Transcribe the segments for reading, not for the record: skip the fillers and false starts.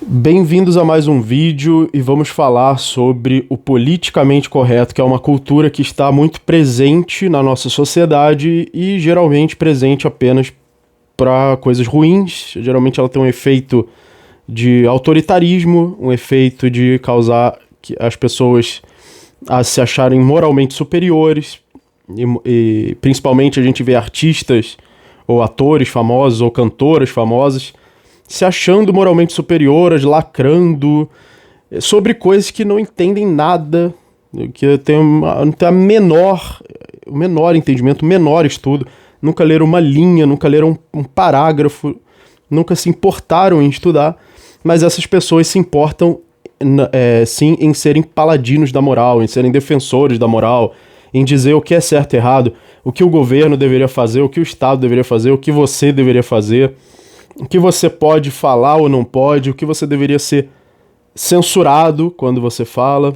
Bem-vindos a mais um vídeo e vamos falar sobre o politicamente correto, que é uma cultura que está muito presente na nossa sociedade e geralmente presente apenas para coisas ruins. Geralmente ela tem um efeito de autoritarismo, um efeito de causar as pessoas a se acharem moralmente superiores e principalmente a gente vê artistas ou atores famosos ou cantoras famosas se achando moralmente superiores, lacrando sobre coisas que não entendem nada, que não tem o menor entendimento, o menor estudo, nunca leram uma linha, nunca leram um parágrafo, nunca se importaram em estudar, mas essas pessoas se importam sim em serem paladinos da moral, em serem defensores da moral, em dizer o que é certo e errado, o que o governo deveria fazer, o que o Estado deveria fazer, o que você deveria fazer, o que você pode falar ou não pode, o que você deveria ser censurado quando você fala.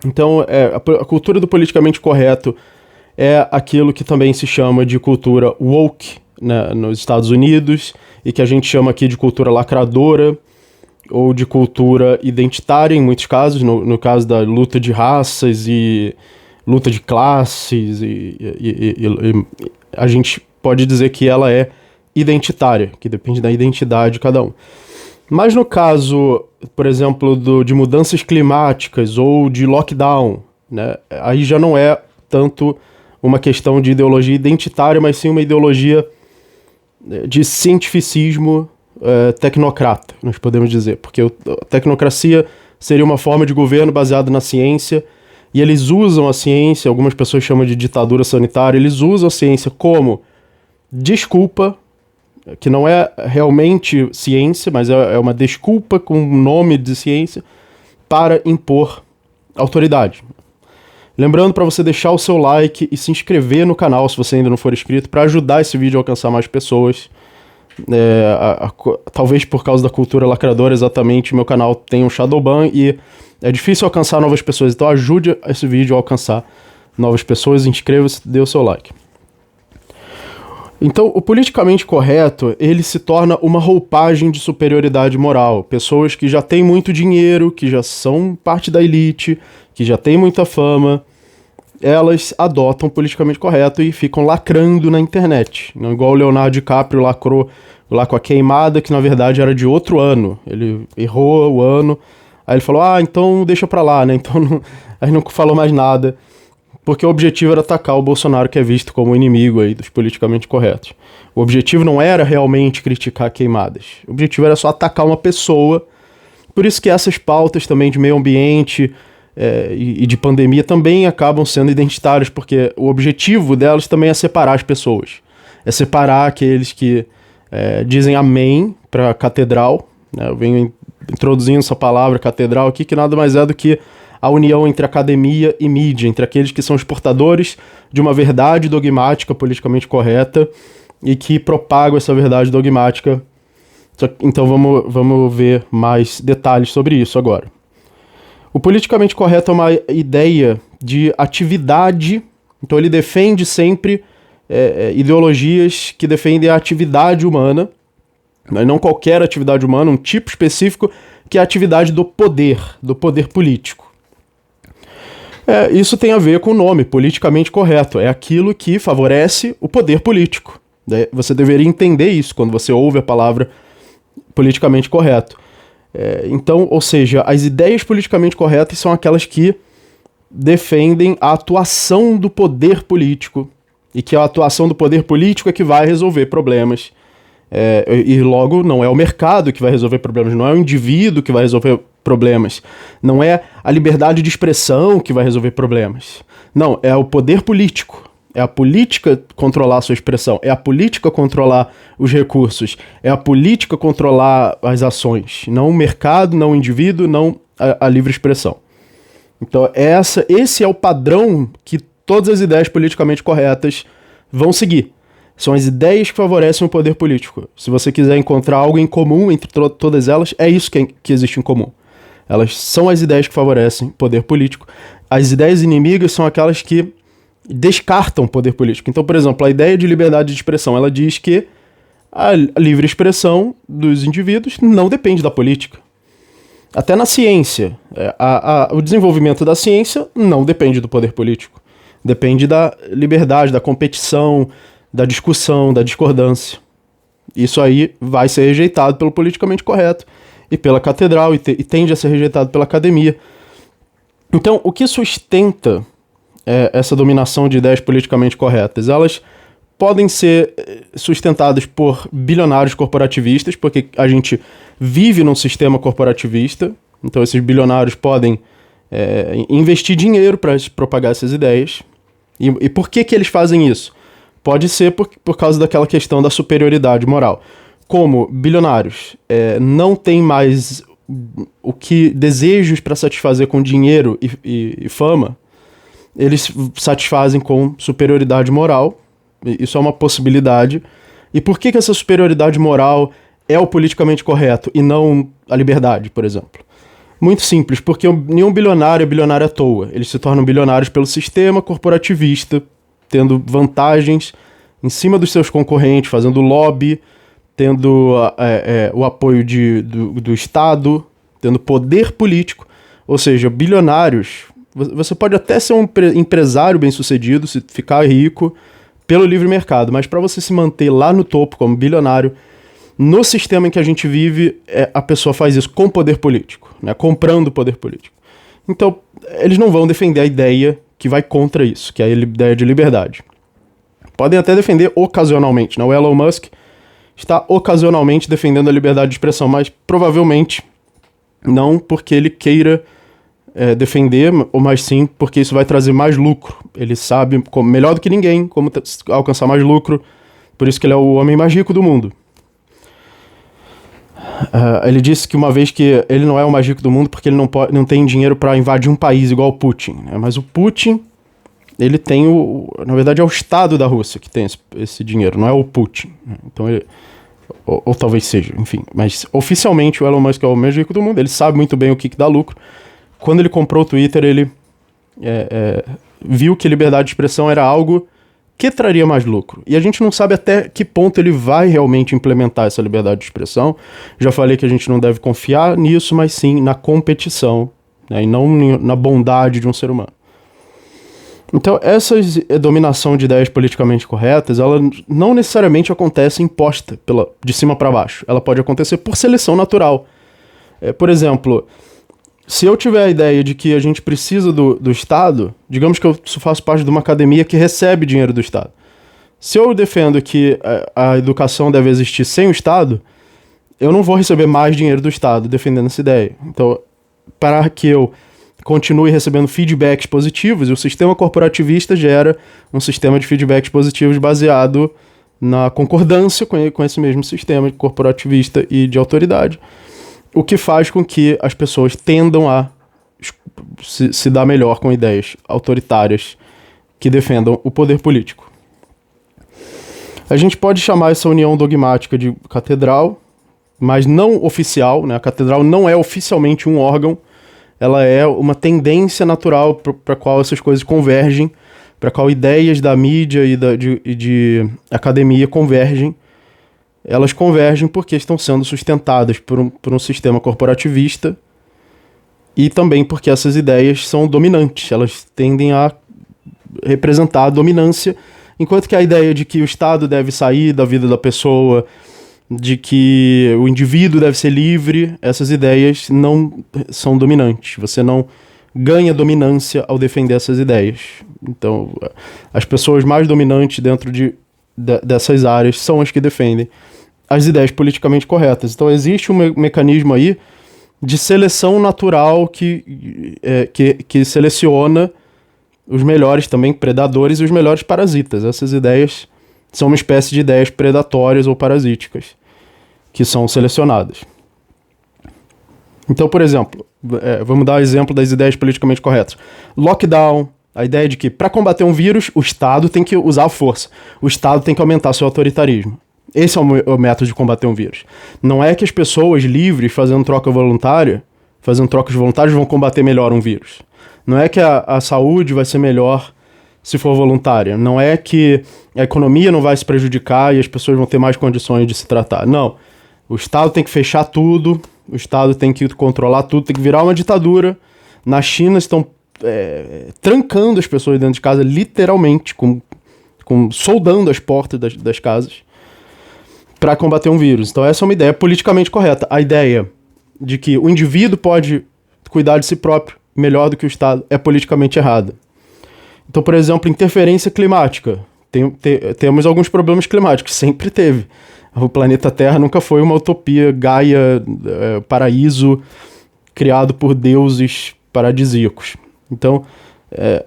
Então, a cultura do politicamente correto é aquilo que também se chama de cultura woke, né, nos Estados Unidos, e que a gente chama aqui de cultura lacradora, ou de cultura identitária em muitos casos, no caso da luta de raças e luta de classes, e a gente pode dizer que ela é identitária, que depende da identidade de cada um. Mas no caso, por exemplo, de mudanças climáticas ou de lockdown, né, aí já não é tanto uma questão de ideologia identitária, mas sim uma ideologia de cientificismo tecnocrata, nós podemos dizer, porque a tecnocracia seria uma forma de governo baseada na ciência, e eles usam a ciência, algumas pessoas chamam de ditadura sanitária, eles usam a ciência como desculpa, que não é realmente ciência, mas é uma desculpa com o nome de ciência para impor autoridade. Lembrando para você deixar o seu like e se inscrever no canal se você ainda não for inscrito, para ajudar esse vídeo a alcançar mais pessoas. Talvez por causa da cultura lacradora, exatamente, meu canal tem um shadowban e é difícil alcançar novas pessoas, então ajude esse vídeo a alcançar novas pessoas, inscreva-se e dê o seu like. Então, o politicamente correto, ele se torna uma roupagem de superioridade moral. Pessoas que já têm muito dinheiro, que já são parte da elite, que já têm muita fama, elas adotam o politicamente correto e ficam lacrando na internet. Não igual o Leonardo DiCaprio lacrou lá com a queimada, que na verdade era de outro ano. Ele errou o ano, aí ele falou, então deixa pra lá, né? Então aí não falou mais nada. Porque o objetivo era atacar o Bolsonaro, que é visto como inimigo aí dos politicamente corretos. O objetivo não era realmente criticar queimadas. O objetivo era só atacar uma pessoa. Por isso que essas pautas também de meio ambiente e de pandemia também acabam sendo identitárias, porque o objetivo delas também é separar as pessoas. É separar aqueles que dizem amém para a catedral. Né? Eu venho introduzindo essa palavra catedral aqui, que nada mais é do que a união entre academia e mídia, entre aqueles que são os portadores de uma verdade dogmática politicamente correta e que propagam essa verdade dogmática. Então vamos ver mais detalhes sobre isso agora. O politicamente correto é uma ideia de atividade, então ele defende sempre ideologias que defendem a atividade humana, mas não qualquer atividade humana, um tipo específico, que é a atividade do poder político. Isso tem a ver com o nome, politicamente correto. É aquilo que favorece o poder político. Você deveria entender isso quando você ouve a palavra politicamente correto. Então, ou seja, as ideias politicamente corretas são aquelas que defendem a atuação do poder político, e que a atuação do poder político é que vai resolver problemas. E logo não é o mercado que vai resolver problemas, não é o indivíduo que vai resolver problemas, não é a liberdade de expressão que vai resolver problemas. Não, é o poder político. É a política controlar a sua expressão, é a política controlar os recursos, é a política controlar as ações, não o mercado, não o indivíduo, não a livre expressão. Então esse é o padrão que todas as ideias politicamente corretas vão seguir. São as ideias que favorecem o poder político. Se você quiser encontrar algo em comum entre todas elas, é isso que existe em comum. Elas são as ideias que favorecem o poder político. As ideias inimigas são aquelas que descartam o poder político. Então, por exemplo, a ideia de liberdade de expressão, ela diz que a livre expressão dos indivíduos não depende da política. Até na ciência. O desenvolvimento da ciência não depende do poder político. Depende da liberdade, da competição, da discussão, da discordância. Isso aí vai ser rejeitado pelo politicamente correto e pela catedral e tende a ser rejeitado pela academia. Então, o que sustenta essa dominação de ideias politicamente corretas? Elas podem ser sustentadas por bilionários corporativistas, porque a gente vive num sistema corporativista, então esses bilionários podem investir dinheiro para propagar essas ideias. E por que eles fazem isso? Pode ser por causa daquela questão da superioridade moral. Como bilionários não têm mais desejos para satisfazer com dinheiro e fama, eles satisfazem com superioridade moral. Isso é uma possibilidade. E por que essa superioridade moral é o politicamente correto e não a liberdade, por exemplo? Muito simples, porque nenhum bilionário é bilionário à toa. Eles se tornam bilionários pelo sistema corporativista, tendo vantagens em cima dos seus concorrentes, fazendo lobby, tendo o apoio do Estado, tendo poder político. Ou seja, bilionários... Você pode até ser um empresário bem-sucedido, se ficar rico pelo livre mercado, mas para você se manter lá no topo como bilionário, no sistema em que a gente vive, a pessoa faz isso com poder político, né, comprando poder político. Então, eles não vão defender a ideia que vai contra isso, que é a ideia de liberdade. Podem até defender ocasionalmente, né? O Elon Musk está ocasionalmente defendendo a liberdade de expressão, mas provavelmente não porque ele queira defender, mas sim porque isso vai trazer mais lucro. Ele sabe, melhor do que ninguém, como alcançar mais lucro, por isso que ele é o homem mais rico do mundo. Ele disse que uma vez que ele não é o mais rico do mundo porque ele não tem dinheiro para invadir um país igual o Putin, né? Mas o Putin, ele tem na verdade é o Estado da Rússia que tem esse dinheiro, não é o Putin, né? Então ou talvez seja, enfim, mas oficialmente o Elon Musk é o mais rico do mundo, ele sabe muito bem o que dá lucro. Quando ele comprou o Twitter, ele viu que liberdade de expressão era algo que traria mais lucro. E a gente não sabe até que ponto ele vai realmente implementar essa liberdade de expressão. Já falei que a gente não deve confiar nisso, mas sim na competição, né, e não na bondade de um ser humano. Então, essa dominação de ideias politicamente corretas, ela não necessariamente acontece imposta de cima para baixo. Ela pode acontecer por seleção natural. Por exemplo... Se eu tiver a ideia de que a gente precisa do Estado, digamos que eu faço parte de uma academia que recebe dinheiro do Estado. Se eu defendo que a educação deve existir sem o Estado, eu não vou receber mais dinheiro do Estado defendendo essa ideia. Então, para que eu continue recebendo feedbacks positivos, o sistema corporativista gera um sistema de feedbacks positivos baseado na concordância com esse mesmo sistema corporativista e de autoridade. O que faz com que as pessoas tendam a se dar melhor com ideias autoritárias que defendam o poder político. A gente pode chamar essa união dogmática de catedral, mas não oficial, né? A catedral não é oficialmente um órgão, ela é uma tendência natural para a qual essas coisas convergem, para a qual ideias da mídia e de academia convergem. Elas convergem porque estão sendo sustentadas por um sistema corporativista e também porque essas ideias são dominantes, elas tendem a representar a dominância, enquanto que a ideia de que o Estado deve sair da vida da pessoa, de que o indivíduo deve ser livre, essas ideias não são dominantes. Você não ganha dominância ao defender essas ideias. Então, as pessoas mais dominantes dentro dessas áreas são as que defendem as ideias politicamente corretas. Então existe um mecanismo aí de seleção natural que seleciona os melhores também predadores e os melhores parasitas. Essas ideias são uma espécie de ideias predatórias ou parasíticas que são selecionadas. Então, por exemplo, vamos dar o exemplo das ideias politicamente corretas. Lockdown, a ideia de que para combater um vírus, o Estado tem que usar a força. O Estado tem que aumentar seu autoritarismo. Esse é o método de combater um vírus. Não é que as pessoas livres, fazendo trocas voluntárias, vão combater melhor um vírus. Não é que a saúde vai ser melhor se for voluntária. Não é que a economia não vai se prejudicar e as pessoas vão ter mais condições de se tratar. Não. O Estado tem que fechar tudo o Estado tem que controlar tudo, tem que virar uma ditadura. Na China estão trancando as pessoas dentro de casa, literalmente, soldando as portas das casas para combater um vírus. Então essa é uma ideia politicamente correta. A ideia de que o indivíduo pode cuidar de si próprio melhor do que o Estado é politicamente errada. Então, por exemplo, interferência climática. Temos alguns problemas climáticos, sempre teve. O planeta Terra nunca foi uma utopia, Gaia, paraíso, criado por deuses paradisíacos. Então,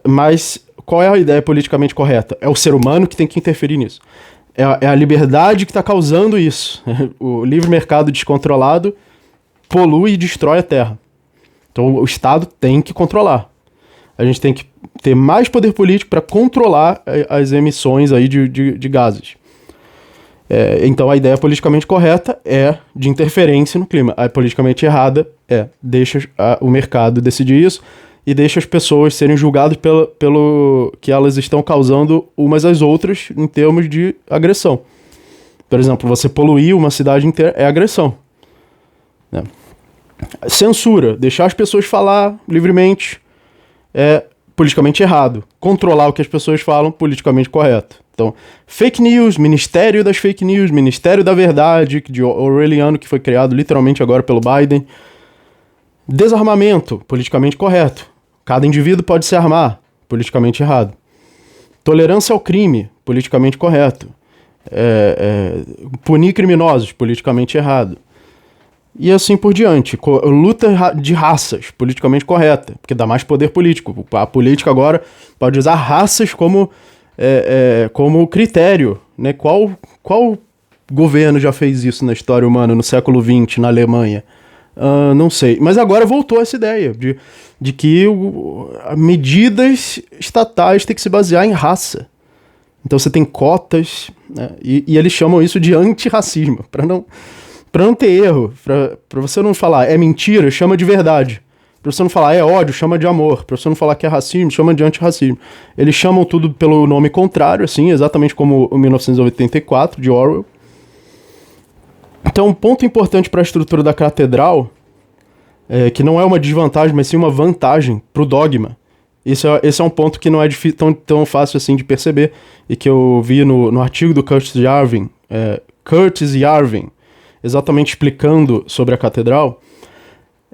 mas qual é a ideia politicamente correta? É o ser humano que tem que interferir nisso. É a liberdade que está causando isso. O livre mercado descontrolado polui e destrói a Terra. Então o Estado tem que controlar. A gente tem que ter mais poder político para controlar as emissões aí de gases. Então a ideia politicamente correta é de interferência no clima. A politicamente errada deixa o mercado decidir isso e deixa as pessoas serem julgadas pelo que elas estão causando umas às outras em termos de agressão. Por exemplo, você poluir uma cidade inteira é agressão. Né? Censura, deixar as pessoas falar livremente é politicamente errado. Controlar o que as pessoas falam, politicamente correto. Então, fake news, Ministério das Fake News, Ministério da Verdade, de Orwelliano, que foi criado literalmente agora pelo Biden. Desarmamento, politicamente correto. Cada indivíduo pode se armar, politicamente errado. Tolerância ao crime, politicamente correto. Punir criminosos, politicamente errado. E assim por diante. Luta de raças, politicamente correta, porque dá mais poder político. A política agora pode usar raças como critério. Né? Qual governo já fez isso na história humana no século XX, na Alemanha? Não sei. Mas agora voltou essa ideia de que medidas estatais têm que se basear em raça. Então você tem cotas, né? E eles chamam isso de antirracismo, para não ter erro, para você não falar é mentira, chama de verdade. Para você não falar é ódio, chama de amor. Para você não falar que é racismo, chama de antirracismo. Eles chamam tudo pelo nome contrário, assim, exatamente como o 1984, de Orwell. Então, um ponto importante para a estrutura da catedral, que não é uma desvantagem, mas sim uma vantagem para o dogma. Esse é um ponto que não é tão fácil assim de perceber, e que eu vi no artigo do Curtis Yarvin, exatamente explicando sobre a catedral,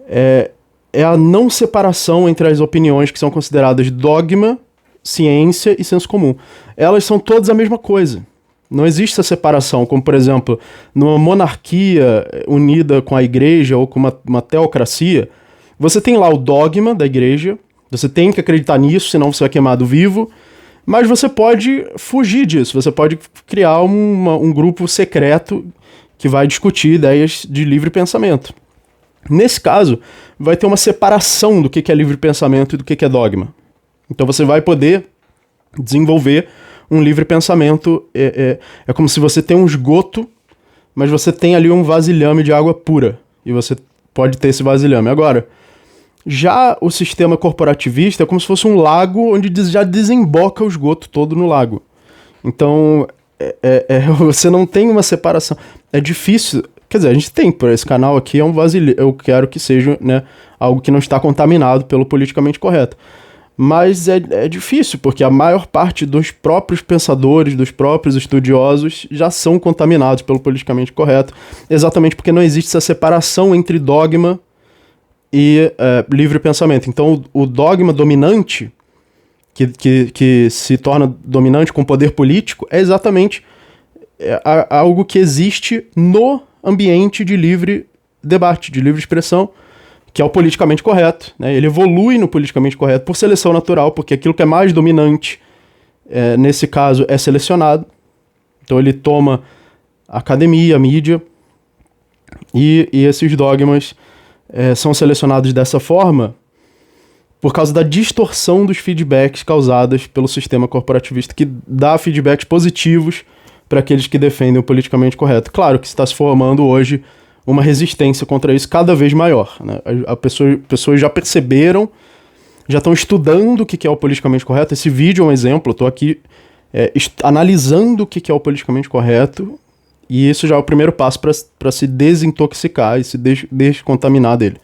é a não separação entre as opiniões que são consideradas dogma, ciência e senso comum. Elas são todas a mesma coisa. Não existe essa separação, como, por exemplo, numa monarquia unida com a igreja ou com uma teocracia, você tem lá o dogma da igreja, você tem que acreditar nisso, senão você é queimado vivo, mas você pode fugir disso, você pode criar um grupo secreto que vai discutir ideias de livre pensamento. Nesse caso, vai ter uma separação do que é livre pensamento e do que é dogma. Então você vai poder desenvolver um livre pensamento. É como se você tem um esgoto, mas você tem ali um vasilhame de água pura. E você pode ter esse vasilhame. Agora, já o sistema corporativista é como se fosse um lago onde já desemboca o esgoto todo no lago. Então, você não tem uma separação. É difícil. Quer dizer, a gente tem, por esse canal aqui é um vasilhame. Eu quero que seja, né, algo que não está contaminado pelo politicamente correto. Mas é difícil, porque a maior parte dos próprios pensadores, dos próprios estudiosos, já são contaminados pelo politicamente correto, exatamente porque não existe essa separação entre dogma e livre pensamento. Então, o dogma dominante, que se torna dominante com poder político, é exatamente algo que existe no ambiente de livre debate, de livre expressão, que é o politicamente correto, né? Ele evolui no politicamente correto por seleção natural, porque aquilo que é mais dominante, nesse caso, é selecionado. Então ele toma a academia, a mídia, e esses dogmas são selecionados dessa forma por causa da distorção dos feedbacks causadas pelo sistema corporativista, que dá feedbacks positivos para aqueles que defendem o politicamente correto. Claro que está se formando hoje uma resistência contra isso cada vez maior, né? Pessoas já perceberam, já estão estudando o que é o politicamente correto. Esse vídeo é um exemplo, eu estou aqui analisando o que é o politicamente correto, E isso já é o primeiro passo para se desintoxicar e se descontaminar dele.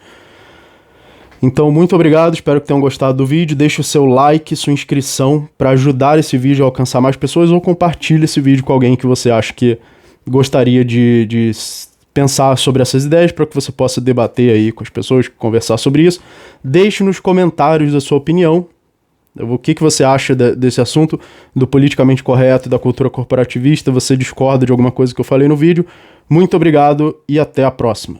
Então, muito obrigado, espero que tenham gostado do vídeo. Deixe o seu like, sua inscrição para ajudar esse vídeo a alcançar mais pessoas, ou compartilhe esse vídeo com alguém que você acha que gostaria de pensar sobre essas ideias, para que você possa debater aí com as pessoas, conversar sobre isso. Deixe nos comentários a sua opinião. O que você acha desse assunto, do politicamente correto, da cultura corporativista? Você discorda de alguma coisa que eu falei no vídeo? Muito obrigado e até a próxima.